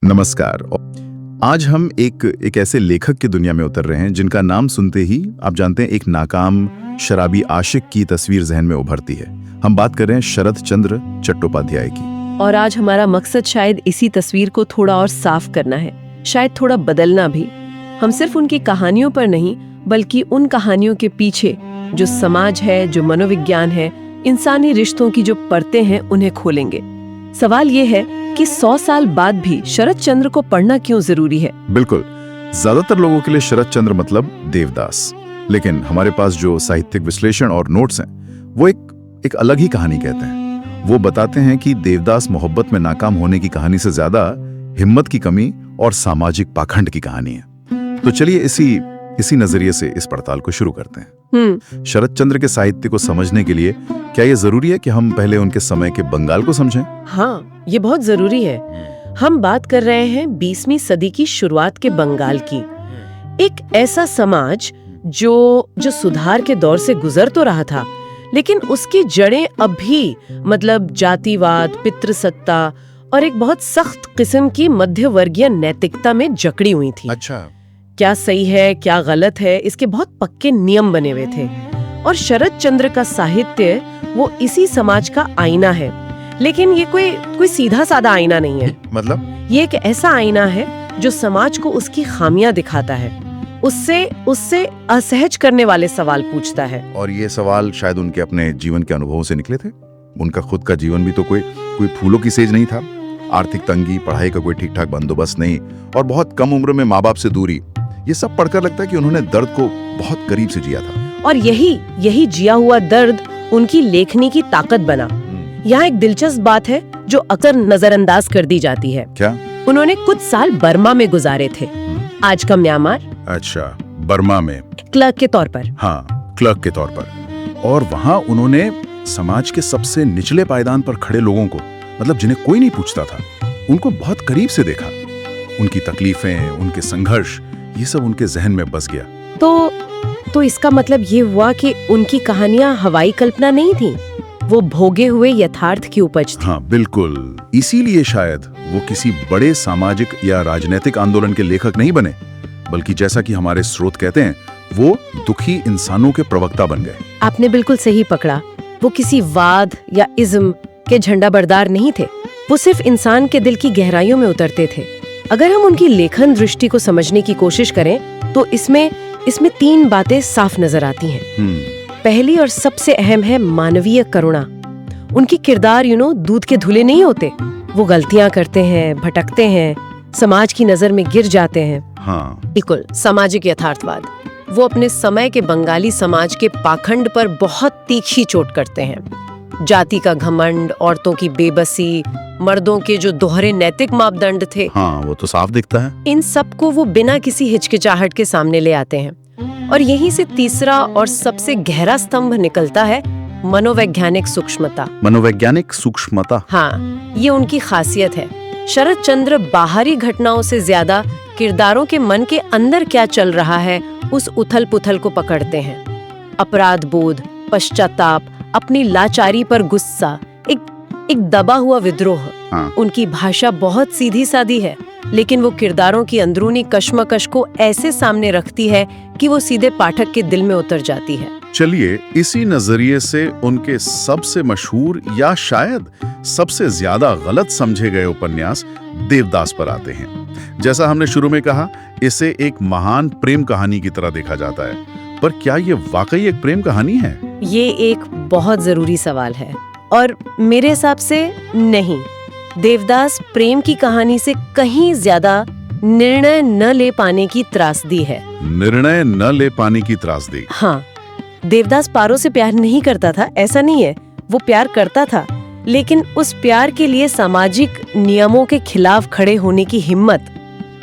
नमस्कार। आज हम एक ऐसे लेखक की दुनिया में उतर रहे हैं जिनका नाम सुनते ही आप जानते हैं एक नाकाम शराबी आशिक की तस्वीर जहन में उभरती है। हम बात कर रहे हैं शरत चंद्र चट्टोपाध्याय की। और आज हमारा मकसद शायद इसी तस्वीर को थोड़ा और साफ करना है, शायद थोड़ा बदलना भी। हम सिर्फ उनकी कहानियों पर नहीं, बल्कि उन कहानियों के पीछे जो समाज है, जो मनोविज्ञान है, इंसानी रिश्तों की जो परतें हैं, उन्हें खोलेंगे। सवाल ये है कि 100 साल बाद भी शरत चंद्र को पढ़ना क्यों जरूरी है? बिल्कुल, ज्यादातर लोगों के लिए शरत चंद्र मतलब देवदास, लेकिन हमारे पास जो साहित्यिक विश्लेषण और नोट्स हैं वो एक अलग ही कहानी कहते हैं। वो बताते हैं कि देवदास मोहब्बत में नाकाम होने की कहानी से ज्यादा हिम्मत की कमी और सामाजिक पाखंड की कहानी है। तो चलिए इसी नजरिए से इस पड़ताल को शुरू करते हैं। शरत चंद्र के साहित्य को समझने के लिए क्या ये जरूरी है कि हम पहले उनके समय के बंगाल को समझें? हाँ, ये बहुत जरूरी है। हम बात कर रहे हैं 20वीं सदी की शुरुआत के बंगाल की। एक ऐसा समाज जो सुधार के दौर से गुजर तो रहा था, लेकिन उसकी जड़ें अब भी मतलब जातिवाद, पितृसत्ता और एक बहुत सख्त किस्म की मध्यवर्गीय नैतिकता में जकड़ी हुई थी। अच्छा, क्या सही है, क्या गलत है, इसके बहुत पक्के नियम बने हुए थे। और शरत चंद्र का साहित्य वो इसी समाज का आईना है। लेकिन ये कोई सीधा साधा आईना नहीं है। मतलब ये एक ऐसा आईना है जो समाज को उसकी खामियां दिखाता है, उससे असहज करने वाले सवाल पूछता है। और ये सवाल शायद उनके अपने जीवन के अनुभवों से निकले थे। उनका खुद का जीवन भी तो कोई फूलों की सेज नहीं था। आर्थिक तंगी, पढ़ाई का कोई ठीक ठाक बंदोबस्त नहीं और बहुत कम उम्र में माँ बाप से दूरी। ये सब पढ़कर लगता है कि उन्होंने दर्द को बहुत करीब से जिया था। और यही जिया हुआ दर्द उनकी लेखनी की ताकत बना। यहाँ एक दिलचस्प बात है जो अक्सर नजरअंदाज कर दी जाती है। क्या? उन्होंने कुछ साल बर्मा में गुजारे थे, आज का म्यांमार। अच्छा, बर्मा में क्लर्क के तौर पर। हाँ, क्लर्क के तौर पर। और वहाँ उन्होंने समाज के सबसे निचले पायदान पर खड़े लोगों को, मतलब जिन्हें कोई नहीं पूछता था, उनको बहुत करीब से देखा। उनकी तकलीफें, उनके संघर्ष, ये सब उनके जहन में बस गया। तो इसका मतलब ये हुआ कि उनकी कहानियां हवाई कल्पना नहीं थी, वो भोगे हुए यथार्थ की उपज थी। हाँ, बिल्कुल। इसीलिए शायद वो किसी बड़े सामाजिक या राजनीतिक आंदोलन के लेखक नहीं बने, बल्कि जैसा कि हमारे स्रोत कहते हैं, वो दुखी इंसानों के प्रवक्ता बन गए। आपने बिल्कुल सही पकड़ा। वो किसी वाद या इज्म के झंडा बरदार नहीं थे, वो सिर्फ इंसान के दिल की गहराइयों में उतरते थे। अगर हम उनकी लेखन दृष्टि को समझने की कोशिश करें तो इसमें 3 बातें साफ नजर आती हैं। पहली और सबसे अहम है मानवीय करुणा। उनके किरदार दूध के धुले नहीं होते। वो गलतियां करते हैं, भटकते हैं, समाज की नजर में गिर जाते हैं। हाँ, बिल्कुल सामाजिक यथार्थवाद। वो अपने समय के बंगाली समाज के पाखंड पर बहुत तीखी चोट करते हैं। जाति का घमंड, औरतों की बेबसी, मर्दों के जो दोहरे नैतिक मापदंड थे, हाँ, वो तो साफ दिखता है। इन सब को वो बिना किसी हिचकिचाहट के सामने ले आते हैं। और यहीं से तीसरा और सबसे गहरा स्तंभ निकलता है, मनोवैज्ञानिक सूक्ष्मता। मनोवैज्ञानिक सूक्ष्मता? हाँ, ये उनकी खासियत है। शरत चंद्र बाहरी घटनाओं से ज्यादा किरदारों के मन के अंदर क्या चल रहा है, उस उथल पुथल को पकड़ते हैं। अपराध बोध, पश्चाताप, अपनी लाचारी पर गुस्सा, एक दबा हुआ विद्रोह। हाँ। उनकी भाषा बहुत सीधी सादी है, लेकिन वो किरदारों की अंदरूनी कश्मकश को ऐसे सामने रखती है कि वो सीधे पाठक के दिल में उतर जाती है। चलिए इसी नजरिए से उनके सबसे मशहूर या शायद सबसे ज्यादा गलत समझे गए उपन्यास देवदास पर आते हैं। जैसा हमने शुरू में कहा, इसे एक महान प्रेम कहानी की तरह देखा जाता है, पर क्या ये वाकई एक प्रेम कहानी है? ये एक बहुत जरूरी सवाल है और मेरे हिसाब से नहीं। देवदास प्रेम की कहानी से कहीं ज्यादा निर्णय न ले पाने की त्रासदी है। निर्णय न ले पाने की त्रासदी? हाँ, देवदास पारो से प्यार नहीं करता था, ऐसा नहीं है। वो प्यार करता था, लेकिन उस प्यार के लिए सामाजिक नियमों के खिलाफ खड़े होने की हिम्मत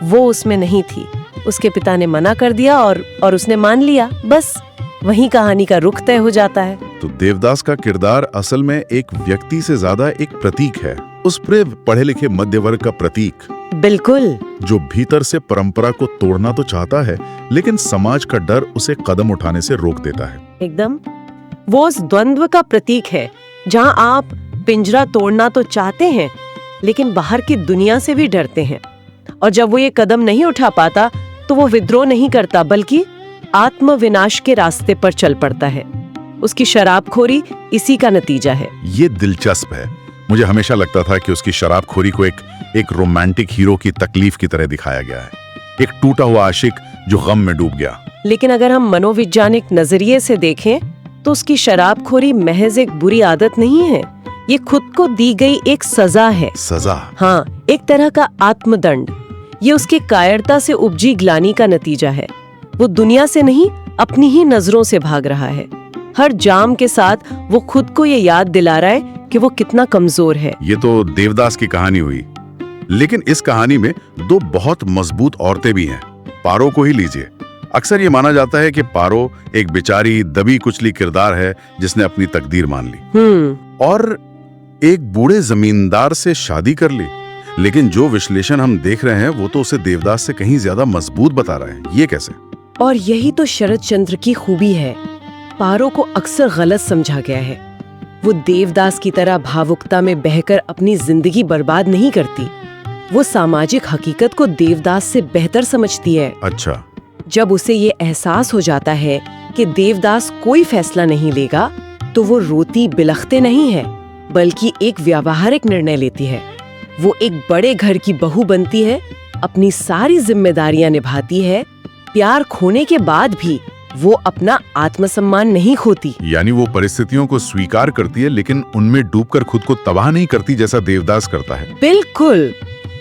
वो उसमें नहीं थी। उसके पिता ने मना कर दिया और उसने मान लिया, बस वहीं कहानी का रुख तय हो जाता है। तो देवदास का किरदार असल में एक व्यक्ति से ज्यादा एक प्रतीक है, उस पढ़े लिखे मध्य वर्ग का प्रतीक। बिल्कुल, जो भीतर से परंपरा को तोड़ना तो चाहता है, लेकिन समाज का डर उसे कदम उठाने से रोक देता है। एकदम, वो उस द्वंद्व का प्रतीक है जहां आप पिंजरा तोड़ना तो चाहते हैं, लेकिन बाहर की दुनिया से भी डरते हैं। और जब वो ये कदम नहीं उठा पाता तो वो विद्रोह नहीं करता बल्कि आत्मविनाश के रास्ते पर चल पड़ता है। उसकी शराबखोरी इसी का नतीजा है। ये दिलचस्प है। मुझे हमेशा लगता था कि उसकी शराबखोरी को एक रोमांटिक हीरो की तकलीफ की तरह दिखाया गया है, एक टूटा हुआ आशिक जो गम में डूब गया। लेकिन अगर हम मनोवैज्ञानिक नजरिए से देखें तो उसकी शराबखोरी महज एक बुरी आदत नहीं है, ये खुद को दी गई एक सजा है। सजा? हाँ, एक तरह का आत्मदंड। ये उसकी कायरता से उपजी ग्लानि का नतीजा है। वो दुनिया से नहीं, अपनी ही नजरों से भाग रहा है। हर जाम के साथ वो खुद को ये याद दिला रहा है कि वो कितना कमजोर है। ये तो देवदास की कहानी हुई, लेकिन इस कहानी में दो बहुत मजबूत औरतें भी हैं। पारो को ही लीजिए। अक्सर ये माना जाता है कि पारो एक बेचारी दबी कुचली किरदार है जिसने अपनी तकदीर मान ली और एक बूढ़े जमींदार से शादी कर ली। लेकिन जो विश्लेषण हम देख रहे हैं वो तो उसे देवदास से कहीं ज्यादा मजबूत बता रहा है। ये कैसे? और यही तो शरद चंद्र की खूबी है। पारो को अक्सर गलत समझा गया है। वो देवदास की तरह भावुकता में बहकर अपनी जिंदगी बर्बाद नहीं करती। वो सामाजिक हकीकत को देवदास से बेहतर समझती है। अच्छा। जब उसे ये एहसास हो जाता है कि देवदास कोई फैसला नहीं लेगा तो वो रोती बिलखते नहीं है बल्कि एक व्यावहारिक निर्णय लेती है। वो एक बड़े घर की बहू बनती है, अपनी सारी जिम्मेदारियां निभाती है। प्यार खोने के बाद भी वो अपना आत्मसम्मान नहीं खोती। यानी वो परिस्थितियों को स्वीकार करती है लेकिन उनमें डूबकर खुद को तबाह नहीं करती जैसा देवदास करता है। बिल्कुल।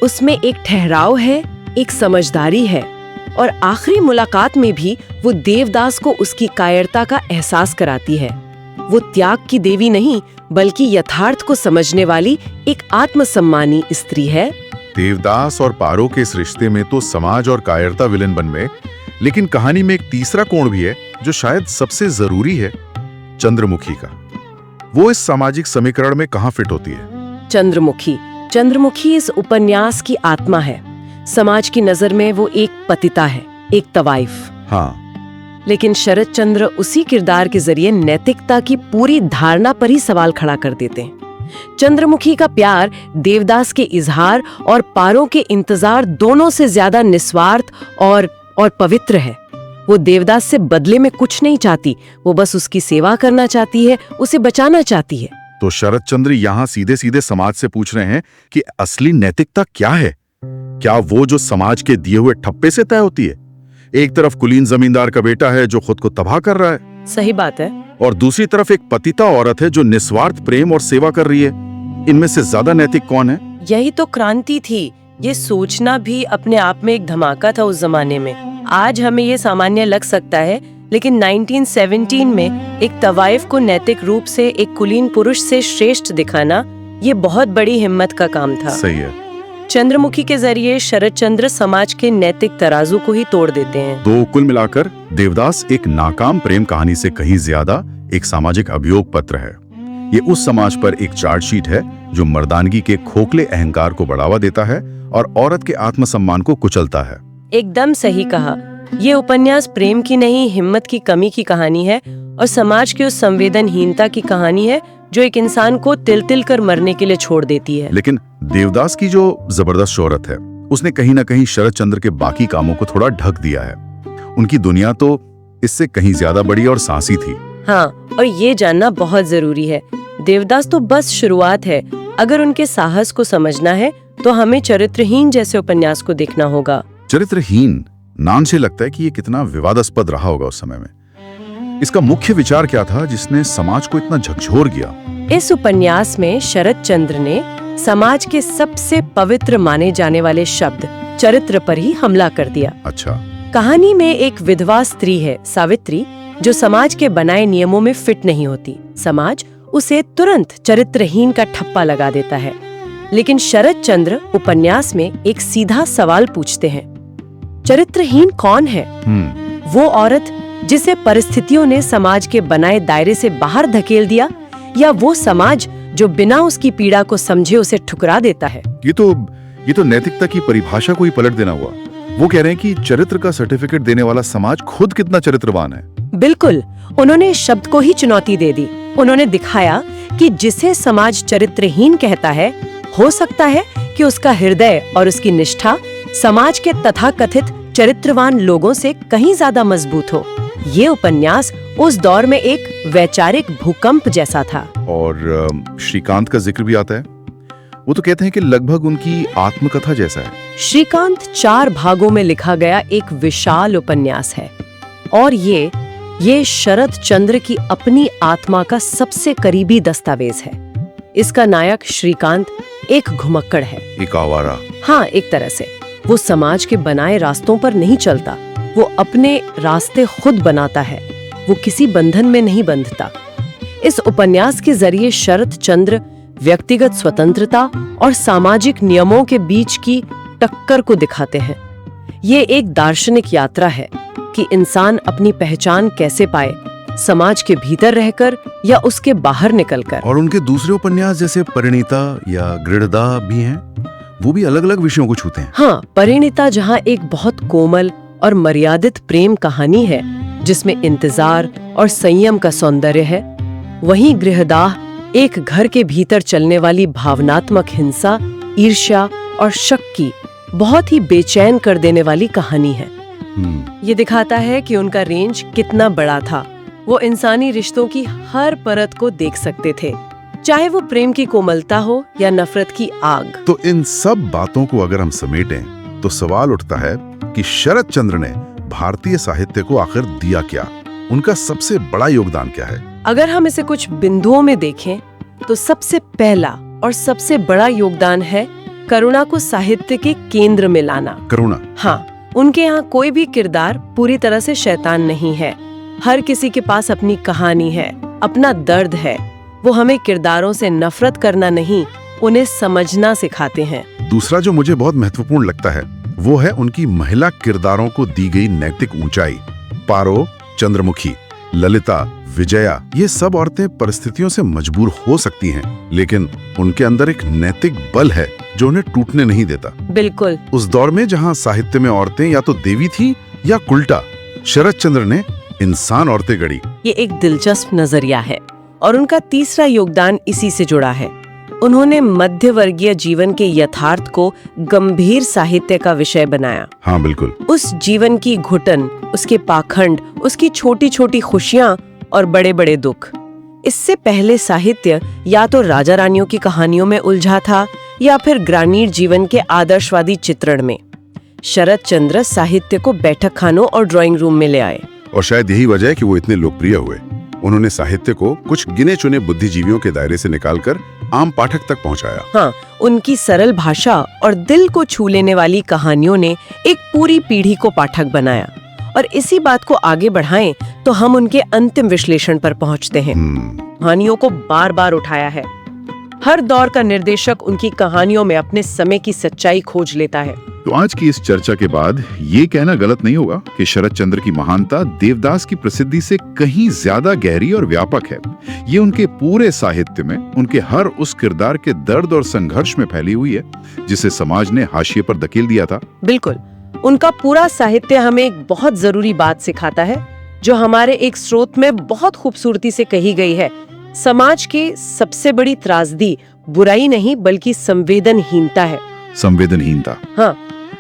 उसमें एक ठहराव है, एक समझदारी है और आखिरी मुलाकात में भी वो देवदास को उसकी कायरता का एहसास कराती है। वो त्याग की देवी नहीं बल्कि यथार्थ को समझने वाली एक आत्मसम्मानी स्त्री है। देवदास और पारो के इस रिश्ते में तो समाज और कायरता विलेन बन गए, लेकिन कहानी में एक तीसरा कोण भी है जो शायद सबसे जरूरी है, चंद्रमुखी का। वो इस सामाजिक समीकरण में कहाँ फिट होती है? चंद्रमुखी इस उपन्यास की आत्मा है। समाज की नजर में वो एक पतिता है, एक तवाइफ। हाँ। लेकिन शरद चंद्र उसी किरदार के जरिए नैतिकता की पूरी धारणा पर ही सवाल खड़ा कर देते हैं। चंद्रमुखी का प्यार देवदास के इजहार और पारो के इंतजार दोनों से ज्यादा निस्वार्थ और पवित्र है। वो देवदास से बदले में कुछ नहीं चाहती, वो बस उसकी सेवा करना चाहती है, उसे बचाना चाहती है। तो शरद चंद्र यहाँ सीधे सीधे समाज से पूछ रहे हैं कि असली नैतिकता क्या है? क्या वो जो समाज के दिए हुए ठप्पे से तय होती है? एक तरफ कुलीन जमींदार का बेटा है जो खुद को तबाह कर रहा है। सही बात है। और दूसरी तरफ एक पतिता औरत है जो निस्वार्थ प्रेम और सेवा कर रही है। इनमें से ज्यादा नैतिक कौन है? यही तो क्रांति थी। ये सोचना भी अपने आप में एक धमाका था उस जमाने में। आज हमें ये सामान्य लग सकता है, लेकिन 1917 में एक तवाइफ को नैतिक रूप से एक कुलीन पुरुष से श्रेष्ठ दिखाना, ये बहुत बड़ी हिम्मत का काम था। सही है। चंद्रमुखी के जरिए शरद चंद्र समाज के नैतिक तराजू को ही तोड़ देते हैं। तो कुल मिलाकर देवदास एक नाकाम प्रेम कहानी से कहीं ज्यादा एक सामाजिक अभियोग पत्र है। ये उस समाज पर एक चार्जशीट है जो मर्दानगी के खोखले अहंकार को बढ़ावा देता है और औरत के आत्मसम्मान को कुचलता है। एकदम सही कहा। ये उपन्यास प्रेम की नहीं, हिम्मत की कमी की कहानी है और समाज की उस संवेदनहीनता की कहानी है जो एक इंसान को तिल तिल कर मरने के लिए छोड़ देती है। लेकिन देवदास की जो जबरदस्त शोहरत है, उसने कहीं ना कहीं शरद चंद्र के बाकी कामों को थोड़ा ढक दिया है। उनकी दुनिया तो इससे कहीं ज्यादा बड़ी और सांसी थी। हाँ, और ये जानना बहुत जरूरी है, देवदास तो बस शुरुआत है। अगर उनके साहस को समझना है तो हमें चरित्रहीन जैसे उपन्यास को देखना होगा। चरित्रहीन नाम से लगता है कि ये कितना विवादास्पद रहा होगा उस समय में। इसका मुख्य विचार क्या था जिसने समाज को इतना झकझोर गया? इस उपन्यास में शरद चंद्र ने समाज के सबसे पवित्र माने जाने वाले शब्द चरित्र पर ही हमला कर दिया। अच्छा। कहानी में एक विधवा स्त्री है, सावित्री, जो समाज के बनाए नियमों में फिट नहीं होती। समाज उसे तुरंत चरित्रहीन का ठप्पा लगा देता है। लेकिन शरद चंद्र उपन्यास में एक सीधा सवाल पूछते हैं, चरित्रहीन कौन है? वो औरत जिसे परिस्थितियों ने समाज के बनाए दायरे से बाहर धकेल दिया, या वो समाज जो बिना उसकी पीड़ा को समझे उसे ठुकरा देता है? ये तो नैतिकता की परिभाषा को ही पलट देना हुआ। वो कह रहे हैं कि चरित्र का सर्टिफिकेट देने वाला समाज खुद कितना चरित्रवान है। बिल्कुल, उन्होंने इस शब्द को ही चुनौती दे दी। उन्होंने दिखाया कि जिसे समाज चरित्रहीन कहता है, हो सकता है कि उसका हृदय और उसकी निष्ठा समाज के तथाकथित चरित्रवान लोगों से कहीं ज्यादा मजबूत हो। ये उपन्यास उस दौर में एक वैचारिक भूकंप जैसा था। और श्रीकांत का जिक्र भी आता है। वो तो कहते हैं कि लगभग उनकी आत्मकथा जैसा है। श्रीकांत 4 भागों में लिखा गया एक विशाल उपन्यास है और ये शरद चंद्र की अपनी आत्मा का सबसे करीबी दस्तावेज है। इसका नायक श्रीकांत एक घुमक्कड़ है, एक आवारा। हाँ, एक तरह से वो समाज के बनाए रास्तों पर नहीं चलता, वो अपने रास्ते खुद बनाता है, वो किसी बंधन में नहीं बंधता। इस उपन्यास के जरिए शरद चंद्र व्यक्तिगत स्वतंत्रता और सामाजिक नियमों के बीच की टक्कर को दिखाते हैं। ये एक दार्शनिक यात्रा है कि इंसान अपनी पहचान कैसे पाए, समाज के भीतर रहकर या उसके बाहर निकलकर। और उनके दूसरे उपन्यास जैसे परिणीता या गृहदा भी हैं, वो भी अलग अलग विषयों को छूते हैं। हाँ, परिणीता जहाँ एक बहुत कोमल और मर्यादित प्रेम कहानी है जिसमें इंतजार और संयम का सौंदर्य है, वहीं गृहदाह एक घर के भीतर चलने वाली भावनात्मक हिंसा, ईर्ष्या और शक की बहुत ही बेचैन कर देने वाली कहानी है। ये दिखाता है कि उनका रेंज कितना बड़ा था। वो इंसानी रिश्तों की हर परत को देख सकते थे, चाहे वो प्रेम की कोमलता हो या नफरत की आग। तो इन सब बातों को अगर हम समेटें तो सवाल उठता है कि शरद चंद्र ने भारतीय साहित्य को आखिर दिया क्या? उनका सबसे बड़ा योगदान क्या है? अगर हम इसे कुछ बिंदुओं में देखें तो सबसे पहला और सबसे बड़ा योगदान है करुणा को साहित्य के केंद्र में लाना। करुणा? हाँ, उनके यहाँ कोई भी किरदार पूरी तरह से शैतान नहीं है। हर किसी के पास अपनी कहानी है, अपना दर्द है। वो हमें किरदारों से नफरत करना नहीं, उन्हें समझना सिखाते हैं। दूसरा जो मुझे बहुत महत्वपूर्ण लगता है वो है उनकी महिला किरदारों को दी गई नैतिक ऊंचाई। पारो, चंद्रमुखी, ललिता, विजया, ये सब औरतें परिस्थितियों से मजबूर हो सकती हैं, लेकिन उनके अंदर एक नैतिक बल है जो उन्हें टूटने नहीं देता। बिल्कुल। उस दौर में जहां साहित्य में औरतें या तो देवी थी या उल्टा, शरद चंद्र ने इंसान औरतें गढ़ी। ये एक दिलचस्प नजरिया है और उनका तीसरा योगदान इसी से जुड़ा है। उन्होंने मध्यवर्गीय जीवन के यथार्थ को गंभीर साहित्य का विषय बनाया। हाँ, बिल्कुल। उस जीवन की घुटन, उसके पाखंड, उसकी छोटी छोटी खुशियां और बड़े बड़े दुख। इससे पहले साहित्य या तो राजा रानियों की कहानियों में उलझा था या फिर ग्रामीण जीवन के आदर्शवादी चित्रण में। शरद चंद्र साहित्य को बैठक खानों और ड्राइंग रूम में ले आए। और शायद यही वजह है कि वो इतने लोकप्रिय हुए। उन्होंने साहित्य को कुछ गिने चुने बुद्धिजीवियों के दायरे से निकालकर आम पाठक तक पहुंचाया। हाँ, उनकी सरल भाषा और दिल को छू लेने वाली कहानियों ने एक पूरी पीढ़ी को पाठक बनाया। और इसी बात को आगे बढ़ाएं तो हम उनके अंतिम विश्लेषण पर पहुंचते हैं। कहानियों को बार बार उठाया है। हर दौर का निर्देशक उनकी कहानियों में अपने समय की सच्चाई खोज लेता है। तो आज की इस चर्चा के बाद ये कहना गलत नहीं होगा कि शरद चंद्र की महानता देवदास की प्रसिद्धि से कहीं ज्यादा गहरी और व्यापक है। ये उनके पूरे साहित्य में, उनके हर उस किरदार के दर्द और संघर्ष में फैली हुई है जिसे समाज ने हाशिए पर धकेल दिया था। बिल्कुल, उनका पूरा साहित्य हमें एक बहुत जरूरी बात सिखाता है जो हमारे एक स्रोत में बहुत खूबसूरती से कही गई है। समाज की सबसे बड़ी त्रासदी बुराई नहीं बल्कि संवेदनहीनता है। संवेदनहीनता? हाँ,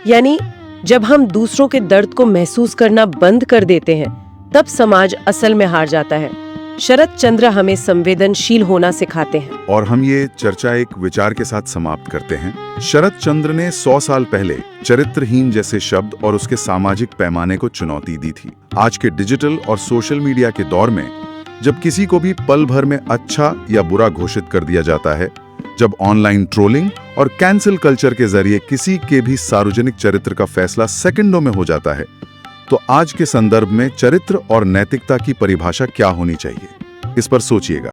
यानी जब हम दूसरों के दर्द को महसूस करना बंद कर देते हैं तब समाज असल में हार जाता है। शरद चंद्र हमें संवेदनशील होना सिखाते हैं। और हम ये चर्चा एक विचार के साथ समाप्त करते हैं। शरद चंद्र ने 100 साल पहले चरित्रहीन जैसे शब्द और उसके सामाजिक पैमाने को चुनौती दी थी। आज के डिजिटल और सोशल मीडिया के दौर में जब किसी को भी पल भर में अच्छा या बुरा घोषित कर दिया जाता है, जब ऑनलाइन ट्रोलिंग और कैंसिल कल्चर के जरिए किसी के भी सार्वजनिक चरित्र का फैसला सेकंडों में हो जाता है, तो आज के संदर्भ में चरित्र और नैतिकता की परिभाषा क्या होनी चाहिए, इस पर सोचिएगा।